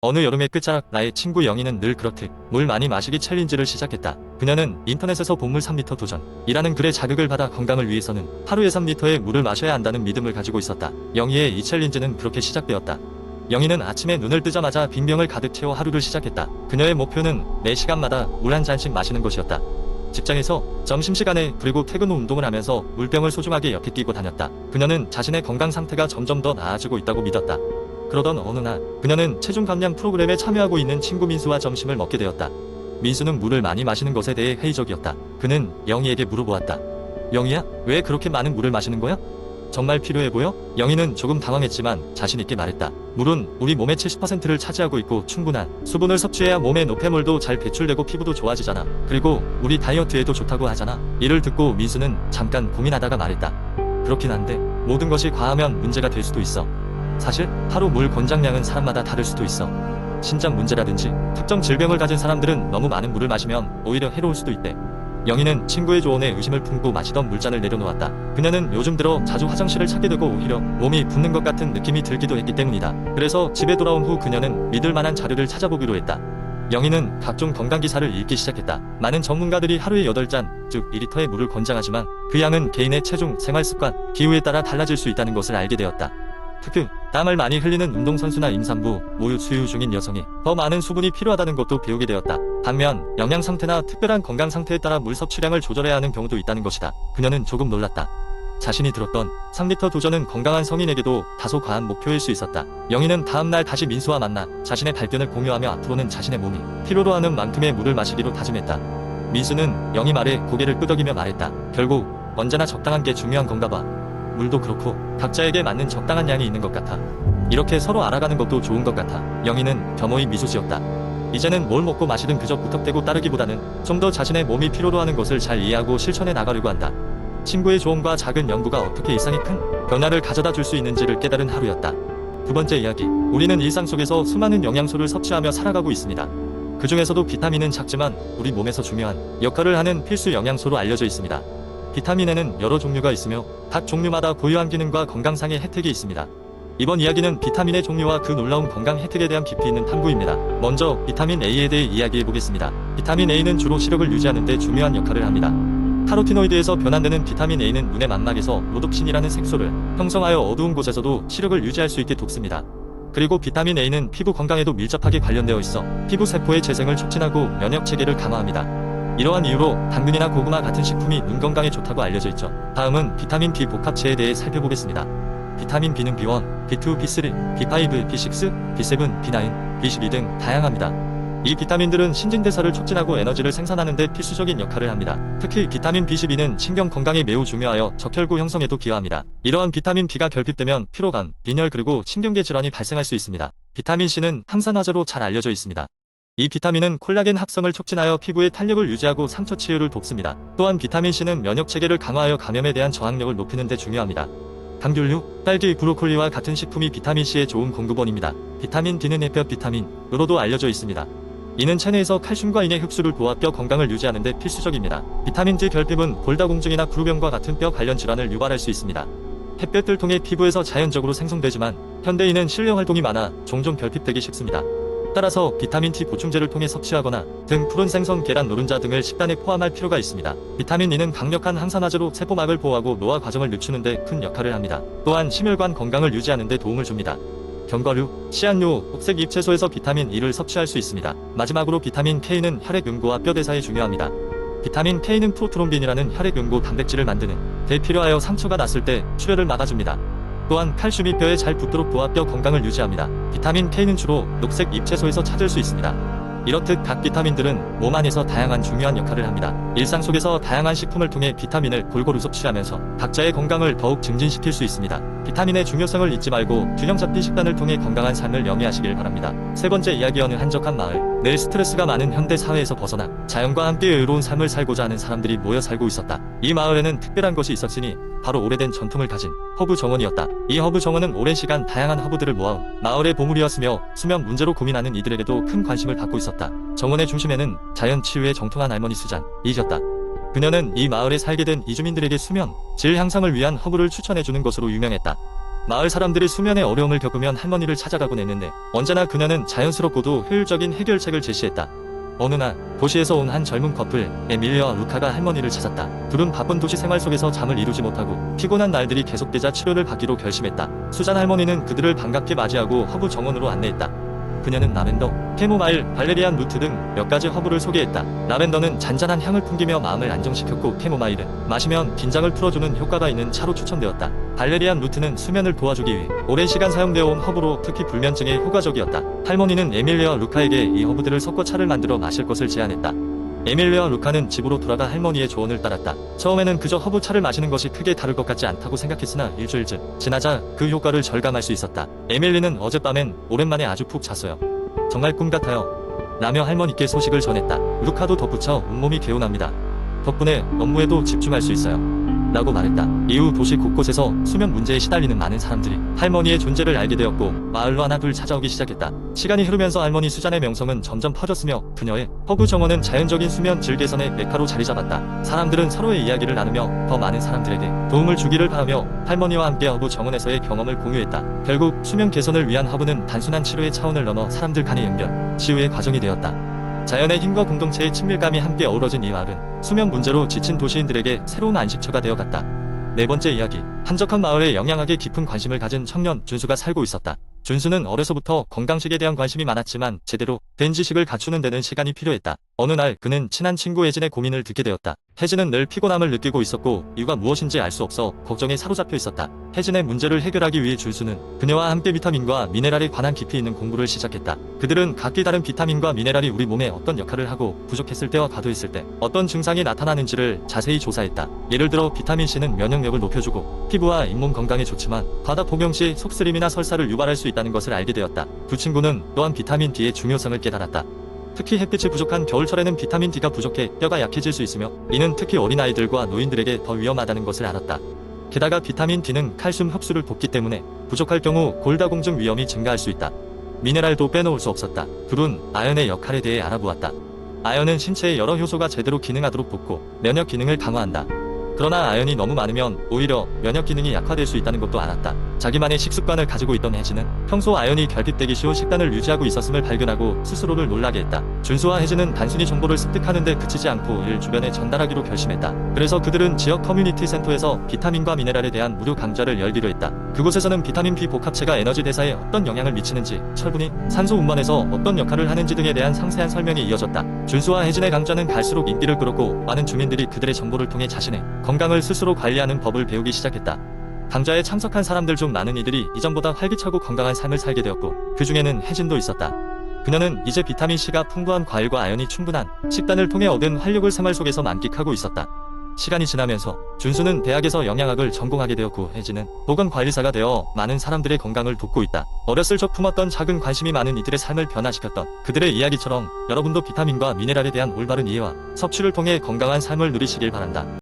어느 여름의 끝자락 나의 친구 영희는 늘 그렇듯 물 많이 마시기 챌린지를 시작했다. 그녀는 인터넷에서 본물 3리터 도전이라는 글의 자극을 받아 건강을 위해서는 하루에 3리터의 물을 마셔야 한다는 믿음을 가지고 있었다. 영희의 이 챌린지는 그렇게 시작되었다. 영희는 아침에 눈을 뜨자마자 빈병을 가득 채워 하루를 시작했다. 그녀의 목표는 매 시간마다 물 한 잔씩 마시는 것이었다. 직장에서 점심시간에 그리고 퇴근 후 운동을 하면서 물병을 소중하게 옆에 끼고 다녔다. 그녀는 자신의 건강 상태가 점점 더 나아지고 있다고 믿었다. 그러던 어느 날 그녀는 체중 감량 프로그램에 참여하고 있는 친구 민수와 점심을 먹게 되었다. 민수는 물을 많이 마시는 것에 대해 회의적이었다. 그는 영희에게 물어보았다. 영희야, 왜 그렇게 많은 물을 마시는 거야? 정말 필요해 보여? 영희는 조금 당황했지만 자신있게 말했다. 물은 우리 몸의 70%를 차지하고 있고 충분한 수분을 섭취해야 몸의 노폐물도 잘 배출되고 피부도 좋아지잖아. 그리고 우리 다이어트에도 좋다고 하잖아. 이를 듣고 민수는 잠깐 고민하다가 말했다. 그렇긴 한데 모든 것이 과하면 문제가 될 수도 있어. 사실 하루 물 권장량은 사람마다 다를 수도 있어. 신장 문제라든지 특정 질병을 가진 사람들은 너무 많은 물을 마시면 오히려 해로울 수도 있대. 영희는 친구의 조언에 의심을 품고 마시던 물잔을 내려놓았다. 그녀는 요즘 들어 자주 화장실을 찾게 되고 오히려 몸이 붓는 것 같은 느낌이 들기도 했기 때문이다. 그래서 집에 돌아온 후 그녀는 믿을 만한 자료를 찾아보기로 했다. 영희는 각종 건강 기사를 읽기 시작했다. 많은 전문가들이 하루에 8잔, 즉 2리터의 물을 권장하지만 그 양은 개인의 체중, 생활 습관, 기후에 따라 달라질 수 있다는 것을 알게 되었다. 특히 땀을 많이 흘리는 운동선수나 임산부, 모유 수유 중인 여성이 더 많은 수분이 필요하다는 것도 배우게 되었다. 반면 영양 상태나 특별한 건강 상태에 따라 물 섭취량을 조절해야 하는 경우도 있다는 것이다. 그녀는 조금 놀랐다. 자신이 들었던 3리터 도전은 건강한 성인에게도 다소 과한 목표일 수 있었다. 영희는 다음날 다시 민수와 만나 자신의 발견을 공유하며 앞으로는 자신의 몸이 필요로 하는 만큼의 물을 마시기로 다짐했다. 민수는 영희 말에 고개를 끄덕이며 말했다. 결국 언제나 적당한 게 중요한 건가 봐. 물도 그렇고 각자에게 맞는 적당한 양이 있는 것 같아. 이렇게 서로 알아가는 것도 좋은 것 같아. 영희는 겸허히 미소 지었다. 이제는 뭘 먹고 마시든 그저 부탁대고 따르기보다는 좀 더 자신의 몸이 필요로 하는 것을 잘 이해하고 실천해 나가려고 한다. 친구의 조언과 작은 연구가 어떻게 일상에 큰 변화를 가져다 줄 수 있는지를 깨달은 하루였다. 두 번째 이야기. 우리는 일상 속에서 수많은 영양소를 섭취하며 살아가고 있습니다. 그 중에서도 비타민은 작지만 우리 몸에서 중요한 역할을 하는 필수 영양소로 알려져 있습니다. 비타민에는 여러 종류가 있으며 각 종류마다 고유한 기능과 건강상의 혜택이 있습니다. 이번 이야기는 비타민의 종류와 그 놀라운 건강 혜택에 대한 깊이 있는 탐구입니다. 먼저 비타민 A에 대해 이야기해보겠습니다. 비타민 A는 주로 시력을 유지하는 데 중요한 역할을 합니다. 카로티노이드에서 변환되는 비타민 A는 눈의 망막에서 로독신이라는 색소를 형성하여 어두운 곳에서도 시력을 유지할 수 있게 돕습니다. 그리고 비타민 A는 피부 건강에도 밀접하게 관련되어 있어 피부 세포의 재생을 촉진하고 면역 체계를 강화합니다. 이러한 이유로 당근이나 고구마 같은 식품이 눈 건강에 좋다고 알려져 있죠. 다음은 비타민 B 복합체에 대해 살펴보겠습니다. 비타민 B는 B1, B2, B3, B5, B6, B7, B9, B12 등 다양합니다. 이 비타민들은 신진대사를 촉진하고 에너지를 생산하는 데 필수적인 역할을 합니다. 특히 비타민 B12는 신경 건강에 매우 중요하여 적혈구 형성에도 기여합니다. 이러한 비타민 B가 결핍되면 피로감, 빈혈 그리고 신경계 질환이 발생할 수 있습니다. 비타민 C는 항산화제로 잘 알려져 있습니다. 이 비타민은 콜라겐 합성을 촉진하여 피부의 탄력을 유지하고 상처 치유를 돕습니다. 또한 비타민 C는 면역 체계를 강화하여 감염에 대한 저항력을 높이는 데 중요합니다. 감귤류, 딸기, 브로콜리와 같은 식품이 비타민 C의 좋은 공급원입니다. 비타민 D는 햇볕 비타민으로도 알려져 있습니다. 이는 체내에서 칼슘과 인의 흡수를 도와 뼈 건강을 유지하는 데 필수적입니다. 비타민 D 결핍은 골다공증이나 구루병과 같은 뼈 관련 질환을 유발할 수 있습니다. 햇볕을 통해 피부에서 자연적으로 생성되지만 현대인은 실내 활동이 많아 종종 결핍되기 쉽습니다. 따라서 비타민 T 보충제를 통해 섭취하거나 등 푸른 생선, 계란, 노른자 등을 식단에 포함할 필요가 있습니다. 비타민 E는 강력한 항산화제로 세포막을 보호하고 노화 과정을 늦추는 데 큰 역할을 합니다. 또한 심혈관 건강을 유지하는 데 도움을 줍니다. 견과류, 씨앗류, 녹색 잎채소에서 비타민 E를 섭취할 수 있습니다. 마지막으로 비타민 K는 혈액 응고와 뼈 대사에 중요합니다. 비타민 K는 프로트롬빈이라는 혈액 응고 단백질을 만드는 데 필요하여 상처가 났을 때 출혈을 막아줍니다. 또한 칼슘이 뼈에 잘 붙도록 도와 뼈 건강을 유지합니다. 비타민 K는 주로 녹색 잎채소에서 찾을 수 있습니다. 이렇듯 각 비타민들은 몸 안에서 다양한 중요한 역할을 합니다. 일상 속에서 다양한 식품을 통해 비타민을 골고루 섭취하면서 각자의 건강을 더욱 증진시킬 수 있습니다. 비타민의 중요성을 잊지 말고 균형 잡힌 식단을 통해 건강한 삶을 영위하시길 바랍니다. 세 번째 이야기. 어느 한적한 마을. 늘 스트레스가 많은 현대 사회에서 벗어나 자연과 함께 여유로운 삶을 살고자 하는 사람들이 모여 살고 있었다. 이 마을에는 특별한 것이 있었으니 바로 오래된 전통을 가진 허브 정원이었다. 이 허브 정원은 오랜 시간 다양한 허브들을 모아 마을의 보물이었으며 수면 문제로 고민하는 이들에게도 큰 관심을 받고 있었다. 정원의 중심에는 자연 치유에 정통한 할머니 수잔이 있었다. 그녀는 이 마을에 살게 된 이주민들에게 수면, 질 향상을 위한 허브를 추천해주는 것으로 유명했다. 마을 사람들이 수면의 어려움을 겪으면 할머니를 찾아가곤 했는데 언제나 그녀는 자연스럽고도 효율적인 해결책을 제시했다. 어느 날 도시에서 온 한 젊은 커플 에밀리와 루카가 할머니를 찾았다. 둘은 바쁜 도시 생활 속에서 잠을 이루지 못하고 피곤한 날들이 계속되자 치료를 받기로 결심했다. 수잔 할머니는 그들을 반갑게 맞이하고 허브 정원으로 안내했다. 그녀는 라벤더, 캐모마일, 발레리안 루트 등 몇 가지 허브를 소개했다. 라벤더는 잔잔한 향을 풍기며 마음을 안정시켰고 캐모마일은 마시면 긴장을 풀어주는 효과가 있는 차로 추천되었다. 발레리안 루트는 수면을 도와주기 위해 오랜 시간 사용되어 온 허브로 특히 불면증에 효과적이었다. 할머니는 에밀리와 루카에게 이 허브들을 섞어 차를 만들어 마실 것을 제안했다. 에밀리와 루카는 집으로 돌아가 할머니의 조언을 따랐다. 처음에는 그저 허브 차를 마시는 것이 크게 다를 것 같지 않다고 생각했으나 일주일쯤 지나자 그 효과를 절감할 수 있었다. 에밀리는 어젯밤엔 오랜만에 아주 푹 잤어요. 정말 꿈 같아요. 라며 할머니께 소식을 전했다. 루카도 덧붙여 온몸이 개운합니다. 덕분에 업무에도 집중할 수 있어요. 라고 말했다. 이후 도시 곳곳에서 수면 문제에 시달리는 많은 사람들이 할머니의 존재를 알게 되었고 마을로 하나둘 찾아오기 시작했다. 시간이 흐르면서 할머니 수잔의 명성은 점점 퍼졌으며 그녀의 허브 정원은 자연적인 수면 질 개선의 메카로 자리 잡았다. 사람들은 서로의 이야기를 나누며 더 많은 사람들에게 도움을 주기를 바라며 할머니와 함께 허브 정원에서의 경험을 공유했다. 결국 수면 개선을 위한 허브는 단순한 치료의 차원을 넘어 사람들 간의 연결, 치유의 과정이 되었다. 자연의 힘과 공동체의 친밀감이 함께 어우러진 이 마을은 수면 문제로 지친 도시인들에게 새로운 안식처가 되어갔다. 네 번째 이야기. 한적한 마을에 영양학에 깊은 관심을 가진 청년 준수가 살고 있었다. 준수는 어려서부터 건강식에 대한 관심이 많았지만 제대로 된 지식을 갖추는 데는 시간이 필요했다. 어느 날 그는 친한 친구 혜진의 고민을 듣게 되었다. 혜진은 늘 피곤함을 느끼고 있었고 이유가 무엇인지 알 수 없어 걱정에 사로잡혀 있었다. 혜진의 문제를 해결하기 위해 준수는 그녀와 함께 비타민과 미네랄에 관한 깊이 있는 공부를 시작했다. 그들은 각기 다른 비타민과 미네랄이 우리 몸에 어떤 역할을 하고 부족했을 때와 과도했을 때 어떤 증상이 나타나는지를 자세히 조사했다. 예를 들어 비타민C는 면역력을 높여주고 피부와 잇몸 건강에 좋지만 과다 복용 시 속쓰림이나 설사를 유발할 수 있다는 것을 알게 되었다. 두 친구는 또한 비타민 D의 중요성을 깨달았다. 특히 햇빛이 부족한 겨울철에는 비타민 D가 부족해 뼈가 약해질 수 있으며 이는 특히 어린아이들과 노인들에게 더 위험하다는 것을 알았다. 게다가 비타민 D는 칼슘 흡수를 돕기 때문에 부족할 경우 골다공증 위험이 증가할 수 있다. 미네랄도 빼놓을 수 없었다. 둘은 아연의 역할에 대해 알아보았다. 아연은 신체의 여러 효소가 제대로 기능하도록 돕고 면역 기능을 강화한다. 그러나 아연이 너무 많으면 오히려 면역 기능이 약화될 수 있다는 것도 알았다. 자기만의 식습관을 가지고 있던 혜진은 평소 아연이 결핍되기 쉬운 식단을 유지하고 있었음을 발견하고 스스로를 놀라게 했다. 준수와 혜진은 단순히 정보를 습득하는 데 그치지 않고 이를 주변에 전달하기로 결심했다. 그래서 그들은 지역 커뮤니티 센터에서 비타민과 미네랄에 대한 무료 강좌를 열기로 했다. 그곳에서는 비타민 B 복합체가 에너지 대사에 어떤 영향을 미치는지, 철분이 산소 운반에서 어떤 역할을 하는지 등에 대한 상세한 설명이 이어졌다. 준수와 혜진의 강좌는 갈수록 인기를 끌었고 많은 주민들이 그들의 정보를 통해 자신의 건강을 스스로 관리하는 법을 배우기 시작했다. 강좌에 참석한 사람들 중 많은 이들이 이전보다 활기차고 건강한 삶을 살게 되었고 그 중에는 혜진도 있었다. 그녀는 이제 비타민C가 풍부한 과일과 아연이 충분한 식단을 통해 얻은 활력을 생활 속에서 만끽하고 있었다. 시간이 지나면서 준수는 대학에서 영양학을 전공하게 되었고 혜진은 보건관리사가 되어 많은 사람들의 건강을 돕고 있다. 어렸을 적 품었던 작은 관심이 많은 이들의 삶을 변화시켰던 그들의 이야기처럼 여러분도 비타민과 미네랄에 대한 올바른 이해와 섭취를 통해 건강한 삶을 누리시길 바란다.